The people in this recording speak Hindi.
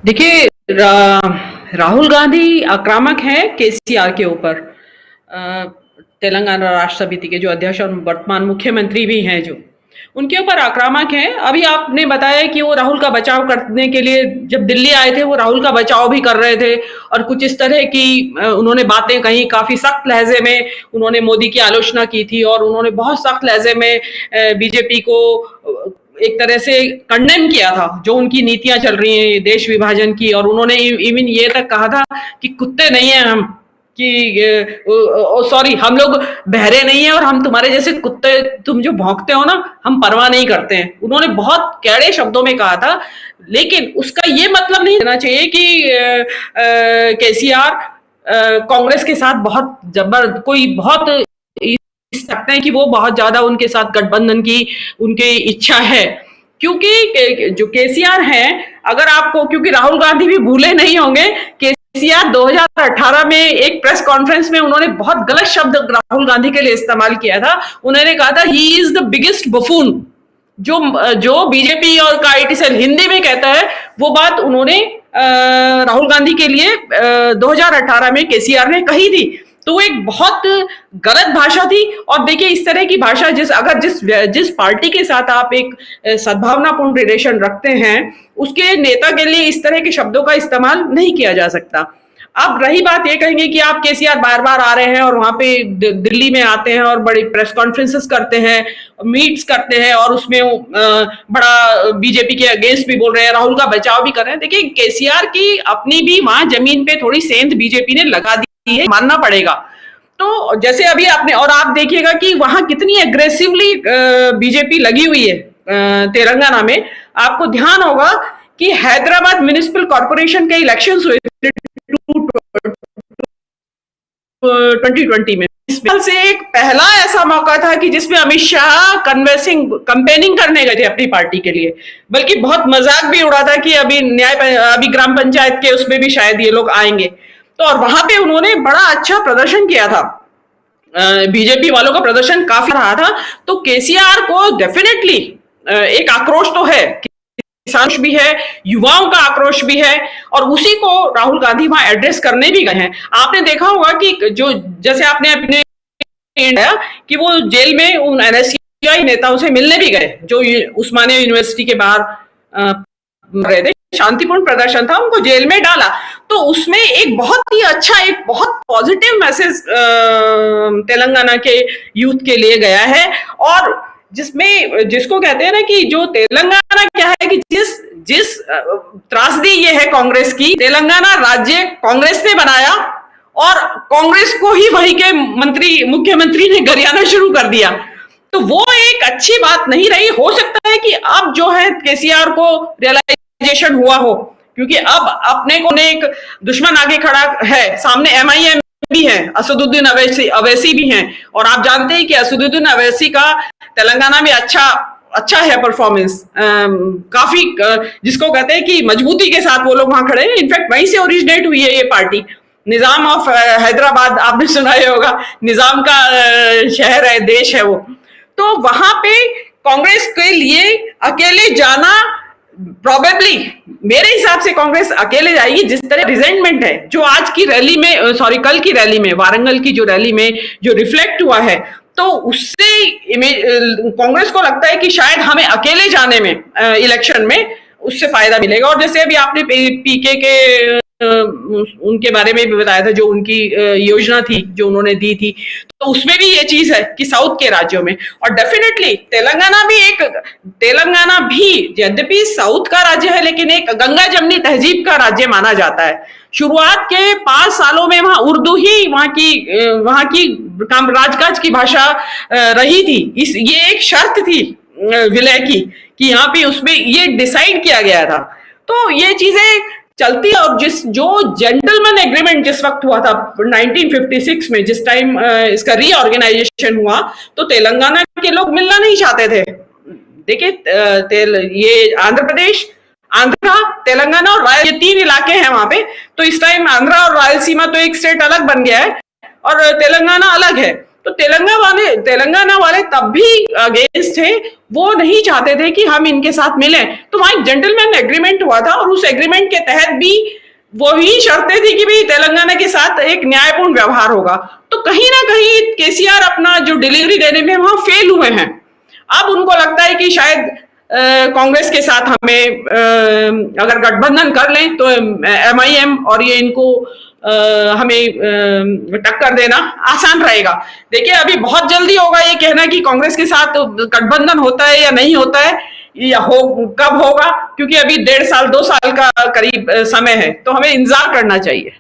देखिए, राहुल गांधी आक्रामक हैं केसीआर के ऊपर। अ, तेलंगाना राष्ट्र समिति के जो अध्यक्ष और वर्तमान मुख्यमंत्री भी हैं, जो उनके ऊपर आक्रामक हैं। अभी आपने बताया कि वो राहुल का बचाव करने के लिए जब दिल्ली आए थे, वो राहुल का बचाव भी कर रहे थे और कुछ इस तरह की उन्होंने बातें कही। काफी सख्त लहजे में उन्होंने मोदी की आलोचना की थी और उन्होंने बहुत सख्त लहजे में बीजेपी को एक तरह से कंडेम किया था, जो उनकी नीतियां चल रही हैं देश विभाजन की। और उन्होंने इवन ये तक कहा था कि कुत्ते नहीं हैं हम, कि सॉरी, हम लोग बहरे नहीं हैं और हम तुम्हारे जैसे कुत्ते, तुम जो भौंकते हो ना, हम परवाह नहीं करते हैं। उन्होंने बहुत कड़े शब्दों में कहा था। लेकिन उसका ये मतलब नहीं देना चाहिए कि केसीआर कांग्रेस के साथ बहुत कोई बहुत सकते हैं कि वो बहुत ज्यादा उनके साथ गठबंधन की उनकी इच्छा है। क्योंकि जो केसीआर हैं, अगर आपको, क्योंकि राहुल गांधी भी भूले नहीं होंगे, केसीआर 2018 में एक प्रेस कॉन्फ्रेंस में उन्होंने बहुत गलत शब्द राहुल गांधी के लिए इस्तेमाल किया था। उन्होंने कहा था he is the biggest buffoon. जो जो बीजेपी और का आईटी सेल हिंदी में कहता है, वो बात उन्होंने राहुल गांधी के लिए 2018 में केसीआर ने कही थी। तो एक बहुत गलत भाषा थी। और देखिए, इस तरह की भाषा अगर जिस पार्टी के साथ आप एक सद्भावनापूर्ण रिलेशन रखते हैं, उसके नेता के लिए इस तरह के शब्दों का इस्तेमाल नहीं किया जा सकता। अब रही बात, ये कहेंगे कि आप केसीआर बार बार आ रहे हैं और वहां पे दिल्ली में आते हैं और बड़ी प्रेस कॉन्फ्रेंसेस करते हैं, मीट्स करते हैं और उसमें बड़ा बीजेपी के अगेंस्ट भी बोल रहे हैं, राहुल का बचाव भी कर रहे हैं। देखिए, केसीआर की अपनी भी वहां जमीन पे थोड़ी सेंध बीजेपी ने लगा दी है, मानना पड़ेगा। तो जैसे अभी आपने, और आप देखिएगा कि वहां कितनी एग्रेसिवली बीजेपी लगी हुई है तेलंगाना में। आपको ध्यान होगा कि हैदराबाद म्युनिसिपल कॉर्पोरेशन के इलेक्शंस हुए थे 2020 में। इस साल से एक पहला ऐसा मौका था कि जिसमें अमित शाह कंपेनिंग करने गए थे अपनी पार्टी के लिए। बल्कि बहुत मजाक भी उड़ा था कि अभी ग्राम पंचायत के उसमें भी शायद ये लोग आएंगे। तो और वहां पे उन्होंने बड़ा अच्छा प्रदर्शन किया था। बीजेपी वालों का प्रदर्शन काफी रहा था। तो केसीआर को डेफिनेटली एक आक्रोश तो है, किसान भी है, युवाओं का आक्रोश भी है, और उसी को राहुल गांधी वहां एड्रेस करने भी गए हैं। आपने देखा होगा कि जो, जैसे आपने अपने कि वो जेल में उन एनएसयूआई नेताओं से मिलने भी गए, जो उस्मानिया यूनिवर्सिटी के बाहर रहे थे। शांतिपूर्ण प्रदर्शन था, उनको जेल में डाला। तो उसमें एक बहुत ही अच्छा, एक बहुत पॉजिटिव मैसेज तेलंगाना के यूथ के लिए गया है। और जिसको कहते हैं ना कि जो तेलंगाना क्या है कि जिस त्रासदी ये है कांग्रेस की, तेलंगाना राज्य कांग्रेस ने बनाया और कांग्रेस को ही वही के मुख्यमंत्री ने गरियाना शुरू कर दिया। तो वो एक अच्छी बात नहीं रही। हो सकता है कि अब जो है केसीआर को रियलाइजेशन हुआ हो, क्योंकि अब अपने को एक दुश्मन आगे खड़ा है, सामने एमआईएम भी है, असदुद्दीन अवैसी भी हैं। और आप जानते हैं कि असदुद्दीन अवैसी का तेलंगाना में अच्छा है परफॉर्मेंस, काफी जिसको कहते हैं कि मजबूती के साथ वो लोग वहां खड़े हैं। इनफैक्ट वहीं से ओरिजिनेट हुई है ये पार्टी। निजाम ऑफ हैदराबाद आपने सुना ही होगा, निजाम का शहर है, देश है वो। तो वहां पे कांग्रेस के लिए अकेले जाना, प्रोबेबली मेरे हिसाब से कांग्रेस अकेले जाएगी। जिस तरह रिजेंटमेंट है जो आज की रैली में, सॉरी कल की रैली में, वारंगल की जो रैली में जो रिफ्लेक्ट हुआ है, तो उससे कांग्रेस को लगता है कि शायद हमें अकेले जाने में इलेक्शन में उससे फायदा मिलेगा। और जैसे अभी आपने पीके के उनके बारे में भी बताया था, जो उनकी योजना थी जो उन्होंने दी थी, तो उसमें भी ये चीज है कि साउथ के राज्यों में, और डेफिनेटली तेलंगाना भी यद्यपि साउथ का राज्य है, लेकिन एक गंगा जमनी तहजीब का राज्य माना जाता है। शुरुआत के 5 सालों में वहां उर्दू ही वहां की राजकाज की भाषा रही थी। ये एक शर्त थी विलय की, कि यहाँ पे उसमें ये डिसाइड किया गया था। तो ये चीजें चलती है। और जो जेंटलमैन एग्रीमेंट जिस वक्त हुआ था 1956 में, जिस टाइम इसका रीऑर्गेनाइजेशन हुआ, तो तेलंगाना के लोग मिलना नहीं चाहते थे। देखिए, ये आंध्र प्रदेश, आंध्रा, तेलंगाना और रायल, ये 3 इलाके हैं वहां पे। तो इस टाइम आंध्रा और रायलसीमा तो एक स्टेट अलग बन गया है और तेलंगाना अलग है। तो तेलंगाना वाले तब भी अगेंस्ट थे, वो नहीं चाहते थे कि हम इनके साथ मिलें। तो वहां एक जेंटलमैन एग्रीमेंट हुआ था और उस एग्रीमेंट के तहत भी वही शर्तें थी कि भाई तेलंगाना के साथ एक न्यायपूर्ण व्यवहार होगा। तो कहीं ना कहीं केसीआर अपना जो डिलीवरी देने में वहां फेल हुए हैं। अब उनको लगता है कि शायद कांग्रेस के साथ हमें अगर गठबंधन कर लें तो एमआईएम और ये इनको हमें टक्कर देना आसान रहेगा। देखिए अभी बहुत जल्दी होगा ये कहना कि कांग्रेस के साथ गठबंधन होता है या नहीं होता है, या कब होगा, क्योंकि अभी 1.5 साल 2 साल का करीब समय है, तो हमें इंतजार करना चाहिए।